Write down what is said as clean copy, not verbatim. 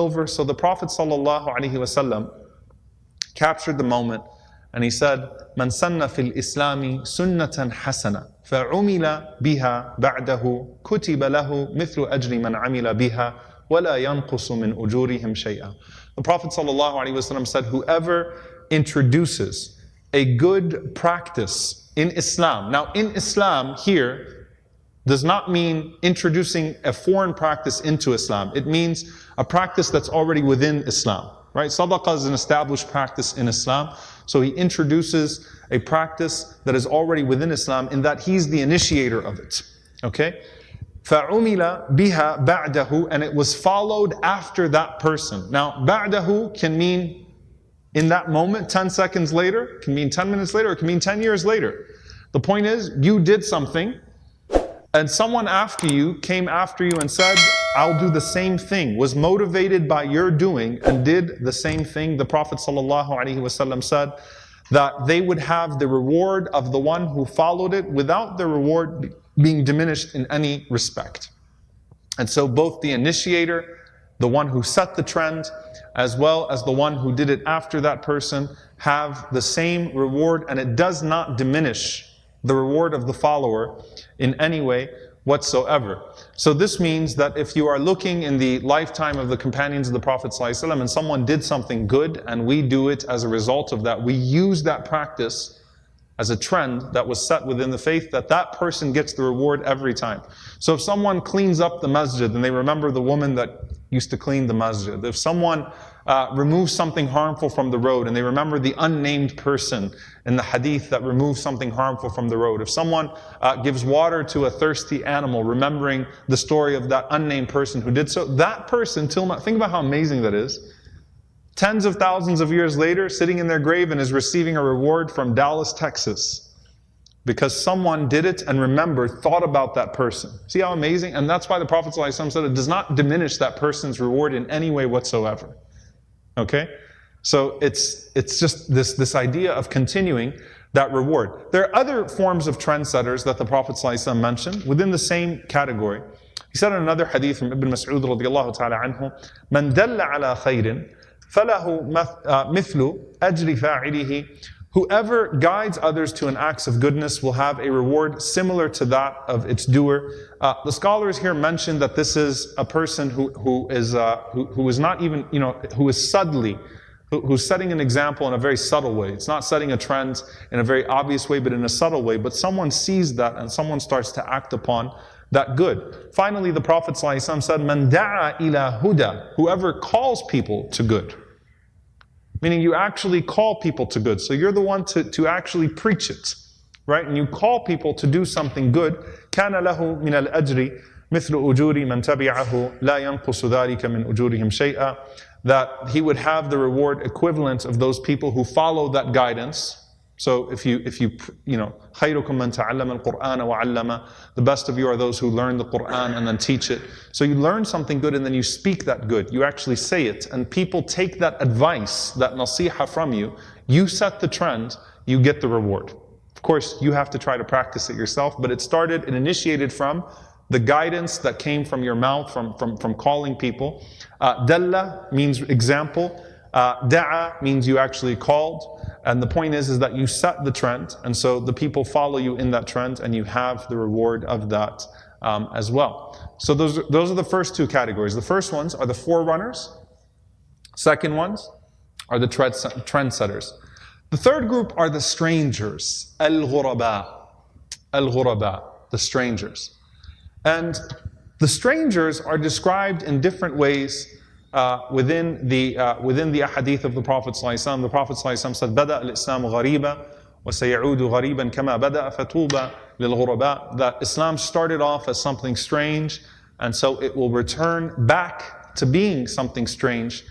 over. So the Prophet ﷺ captured the moment and he said, "Man sanna fil Islami sunnatan hasana, fa'umila biha ba'dahu, kutiba lahu mithlu ajri man amila biha, wala yanqusu min ujurihim shay'a." The Prophet ﷺ said, whoever introduces a good practice in Islam. Now in Islam here does not mean introducing a foreign practice into Islam. It means a practice that's already within Islam. Right? Sadaqah is an established practice in Islam. So he introduces a practice that is already within Islam in that he's the initiator of it. Okay? فَعُمِلَ بِهَا بَعْدَهُ, and it was followed after that person. Now, بَعْدَهُ can mean in that moment, 10 seconds later, can mean 10 minutes later, it can mean 10 years later. The point is, you did something, and someone after you came after you and said, I'll do the same thing, was motivated by your doing and did the same thing. The Prophet ﷺ said that they would have the reward of the one who followed it without the reward being diminished in any respect. And so both the initiator, the one who set the trend, as well as the one who did it after that person, have the same reward, and it does not diminish the reward of the follower in any way whatsoever. So this means that if you are looking in the lifetime of the companions of the Prophet ﷺ and someone did something good and we do it as a result of that, we use that practice as a trend that was set within the faith, that person gets the reward every time. So if someone cleans up the masjid and they remember the woman that used to clean the masjid, if someone removes something harmful from the road and they remember the unnamed person in the hadith that removes something harmful from the road, if someone gives water to a thirsty animal, remembering the story of that unnamed person who did so, that person, think about how amazing that is. Tens of thousands of years later, sitting in their grave and is receiving a reward from Dallas, Texas, because someone did it and remembered, thought about that person. See how amazing? And that's why the Prophet ﷺ said it does not diminish that person's reward in any way whatsoever. Okay? So it's just this idea of continuing that reward. There are other forms of trendsetters that the Prophet ﷺ mentioned within the same category. He said in another hadith from Ibn Mas'ud radiyallahu ta'ala anhu, "Man dalla ala khayrin, فَلَهُ مِثْلُ أَجْرِ فَاعِلِهِ." Whoever guides others to an act of goodness will have a reward similar to that of its doer. The scholars here mention that this is a person who is not even, who is subtly, who's setting an example in a very subtle way. It's not setting a trend in a very obvious way, but in a subtle way. But someone sees that and someone starts to act upon that good. Finally, the Prophet ﷺ said, "Man da'a ila huda," whoever calls people to good. Meaning you actually call people to good. So you're the one to actually preach it, right? And you call people to do something good. كَانَ لَهُ مِنَ الْأَجْرِ مِثْلُ أُجُورِ مَنْ تَبِعَهُ لَا يَنْقُصُ ذَلِكَ مِنْ أُجُورِهِمْ شَيْئًا. That he would have the reward equivalent of those people who follow that guidance. So if you خَيْرُكُمْ مَنْ تَعَلَّمَ الْقُرْآنَ وَعَلَّمَ, the best of you are those who learn the Qur'an and then teach it. So you learn something good and then you speak that good. You actually say it, and people take that advice, that nasiha from you. You set the trend, you get the reward. Of course, you have to try to practice it yourself, but it initiated from the guidance that came from your mouth, from calling people. Dalla means example. Da'a means you actually called. And the point is that you set the trend, and so the people follow you in that trend, and you have the reward of that as well. So those are the first two categories. The first ones are the forerunners. Second ones are the trendsetters. The third group are the strangers. Al-ghuraba. Al-ghuraba, the strangers. And the strangers are described in different ways within the ahadith of the Prophet ﷺ. The Prophet ﷺ said, "Bada al-Islam ghariba, wa sayaudu ghariban kama bada, fatuba lil-ghuraba." That Islam started off as something strange, and so it will return back to being something strange